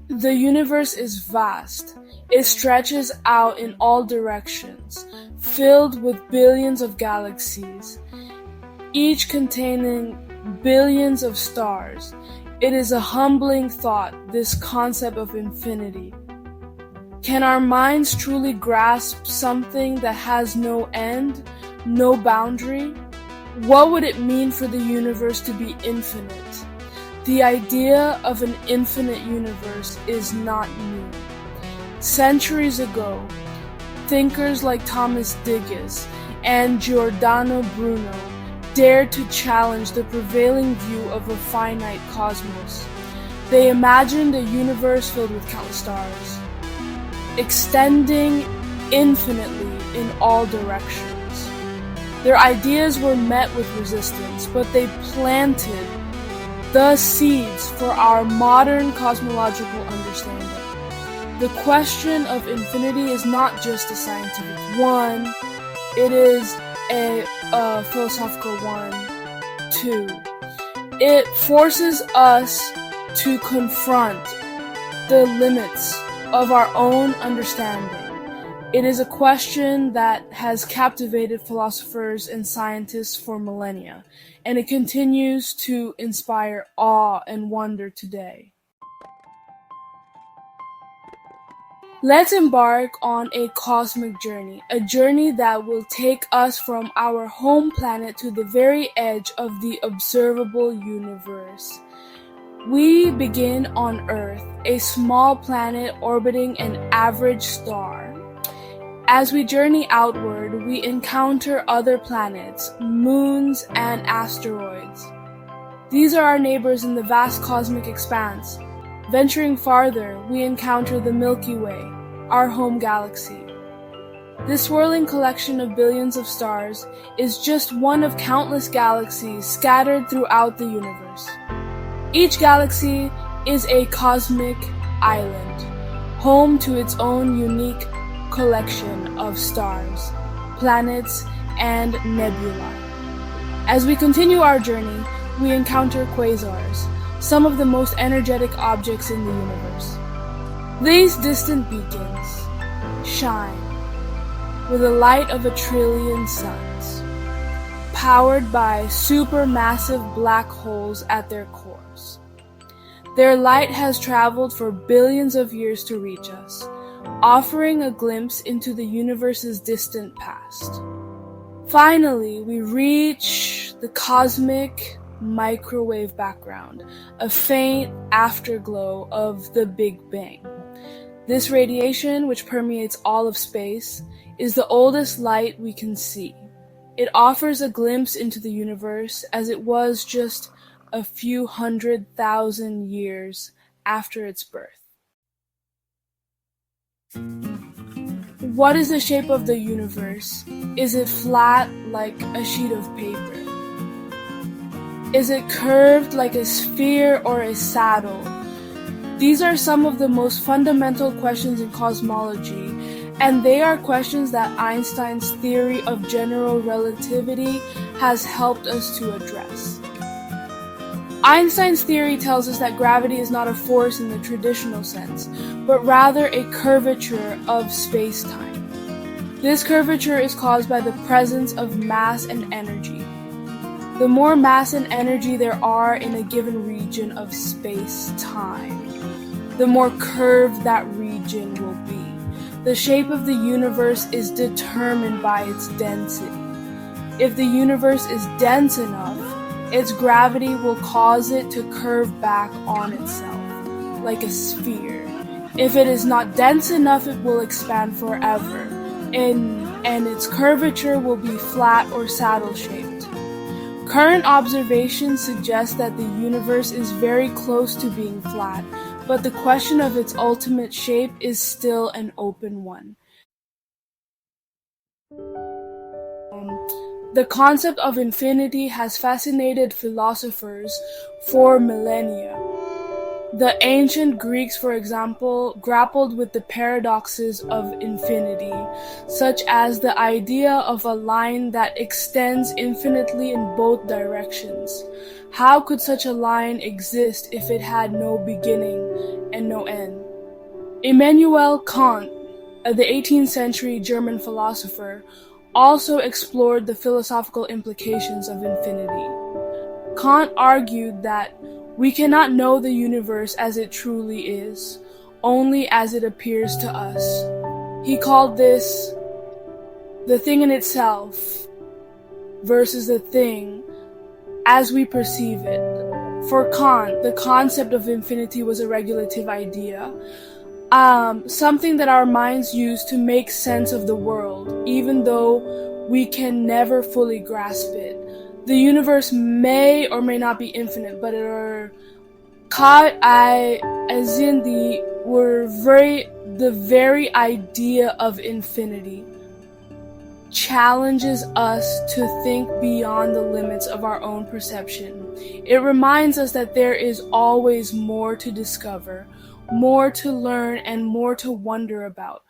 The universe is vast. It stretches out in all directions, filled with billions of galaxies, each containing billions of stars. It is a humbling thought, this concept of infinity. Can our minds truly grasp something that has no end, no boundary? What would it mean for the universe to be infinite? The idea of an infinite universe is not new. Centuries ago, thinkers like Thomas Digges and Giordano Bruno dared to challenge the prevailing view of a finite cosmos. They imagined a universe filled with countless stars, extending infinitely in all directions. Their ideas were met with resistance, but they planted the seeds for our modern cosmological understanding. The question of infinity is not just a scientific one, it is a philosophical one, too. It forces us to confront the limits of our own understanding. It is a question that has captivated philosophers and scientists for millennia, and it continues to inspire awe and wonder today. Let's embark on a cosmic journey, a journey that will take us from our home planet to the very edge of the observable universe. We begin on Earth, a small planet orbiting an average star. As we journey outward, we encounter other planets, moons, and asteroids. These are our neighbors in the vast cosmic expanse. Venturing farther, we encounter the Milky Way, our home galaxy. This swirling collection of billions of stars is just one of countless galaxies scattered throughout the universe. Each galaxy is a cosmic island, home to its own unique collection of stars, planets, and nebulae. As we continue our journey, we encounter quasars, some of the most energetic objects in the universe. These distant beacons shine with the light of 1 trillion suns, powered by supermassive black holes at their cores. Their light has traveled for billions of years to reach us, offering a glimpse into the universe's distant past. Finally, we reach the cosmic microwave background, a faint afterglow of the Big Bang. This radiation, which permeates all of space, is the oldest light we can see. It offers a glimpse into the universe as it was just a few 100,000 years after its birth. What is the shape of the universe? Is it flat like a sheet of paper? Is it curved like a sphere or a saddle? These are some of the most fundamental questions in cosmology, and they are questions that Einstein's theory of general relativity has helped us to address. Einstein's theory tells us that gravity is not a force in the traditional sense, but rather a curvature of space-time. This curvature is caused by the presence of mass and energy. The more mass and energy there are in a given region of space-time, the more curved that region will be. The shape of the universe is determined by its density. If the universe is dense enough, its gravity will cause it to curve back on itself, like a sphere. If it is not dense enough, it will expand forever, and its curvature will be flat or saddle-shaped. Current observations suggest that the universe is very close to being flat, but the question of its ultimate shape is still an open one. The concept of infinity has fascinated philosophers for millennia. The ancient Greeks, for example, grappled with the paradoxes of infinity, such as the idea of a line that extends infinitely in both directions. How could such a line exist if it had no beginning and no end? Immanuel Kant, the 18th century German philosopher, also explored the philosophical implications of infinity. Kant argued that we cannot know the universe as it truly is, only as it appears to us. He called this the thing in itself versus the thing as we perceive it. For Kant, the concept of infinity was a regulative idea, something that our minds use to make sense of the world, even though we can never fully grasp it. The universe may or may not be infinite, but the very idea of infinity challenges us to think beyond the limits of our own perception. It reminds us that there is always more to discover, more to learn, and more to wonder about.